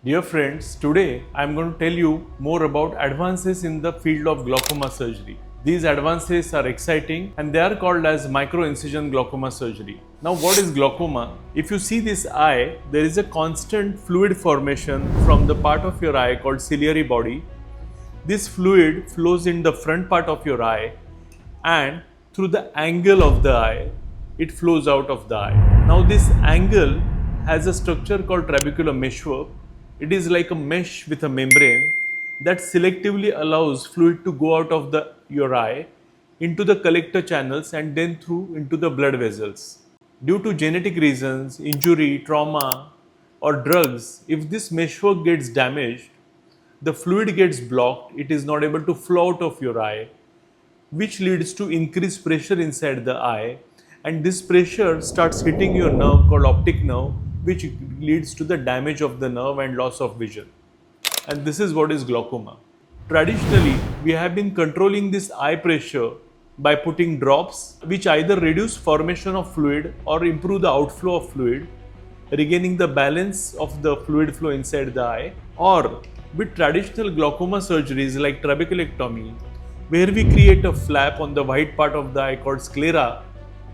Dear friends, today I am going to tell you more about advances in the field of glaucoma surgery. These advances are exciting and they are called as micro incision glaucoma surgery. Now, what is glaucoma? If you see this eye, there is a constant fluid formation from the part of your eye called ciliary body. This fluid flows in the front part of your eye and through the angle of the eye, it flows out of the eye. Now, this angle has a structure called trabecular meshwork. It is like a mesh with a membrane that selectively allows fluid to go out of your eye into the collector channels and then through into the blood vessels. Due to genetic reasons, injury, trauma, or drugs, if this meshwork gets damaged, the fluid gets blocked, it is not able to flow out of your eye, which leads to increased pressure inside the eye, and this pressure starts hitting your nerve called optic nerve, which leads to the damage of the nerve and loss of vision. And this is what is glaucoma. Traditionally, we have been controlling this eye pressure by putting drops which either reduce formation of fluid or improve the outflow of fluid, regaining the balance of the fluid flow inside the eye, or with traditional glaucoma surgeries like trabeculectomy, where we create a flap on the white part of the eye called sclera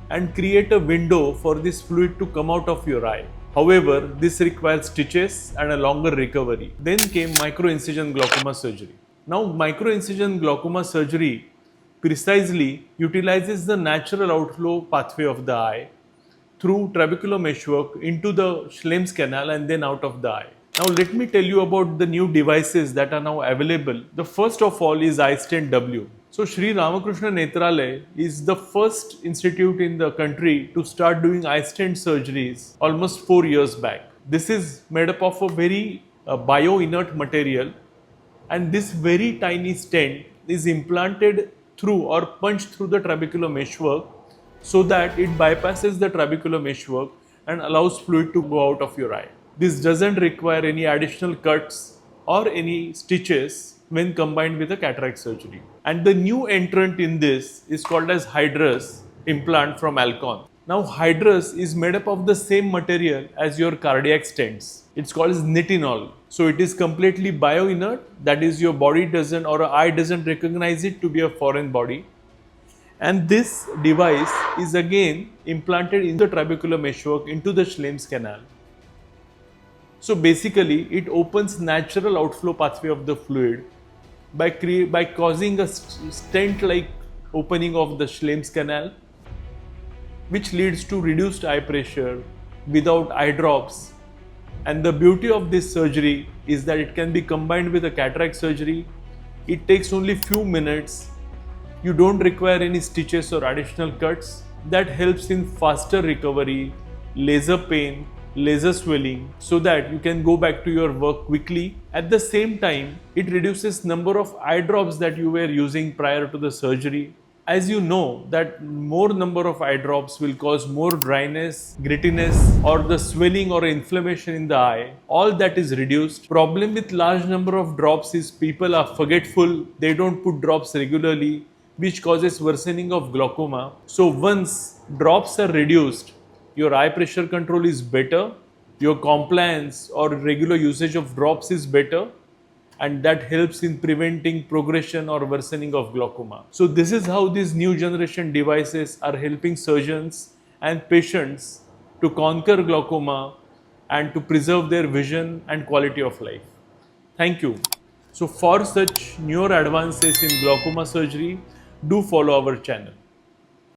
and create a window for this fluid to come out of your eye. However, this requires stitches and a longer recovery. Then came micro incision glaucoma surgery. Now, micro incision glaucoma surgery precisely utilizes the natural outflow pathway of the eye through trabecular meshwork into the Schlemm's canal and then out of the eye. Now, let me tell you about the new devices that are now available. The first of all is iStent W. So, Shree Ramakrishna Netralaya is the first institute in the country to start doing iStent surgeries almost 4 years back. This is made up of a very bio-inert material, and this very tiny stent is implanted through or punched through the trabecular meshwork so that it bypasses the trabecular meshwork and allows fluid to go out of your eye. This doesn't require any additional cuts or any stitches when combined with a cataract surgery. And the new entrant in this is called as Hydrus Implant from Alcon. Now, Hydrus is made up of the same material as your cardiac stents. It's called as nitinol. So it is completely bio-inert, that is, your body doesn't or eye doesn't recognize it to be a foreign body. And this device is again implanted in the trabecular meshwork into the Schlemm's canal. So basically, it opens natural outflow pathway of the fluid by causing a stent-like opening of the Schlemm's canal, which leads to reduced eye pressure without eye drops. And the beauty of this surgery is that it can be combined with a cataract surgery. It takes only few minutes. You don't require any stitches or additional cuts. That helps in faster recovery, laser pain, laser swelling, so that you can go back to your work quickly. At the same time, it reduces number of eye drops that you were using prior to the surgery. As you know that more number of eye drops will cause more dryness, grittiness, or the swelling or inflammation in the eye. All that is reduced. Problem with large number of drops is people are forgetful, they don't put drops regularly, which causes worsening of glaucoma. So once drops are reduced, your eye pressure control is better, your compliance or regular usage of drops is better, and that helps in preventing progression or worsening of glaucoma. So this is how these new generation devices are helping surgeons and patients to conquer glaucoma and to preserve their vision and quality of life. Thank you. So for such newer advances in glaucoma surgery, do follow our channel.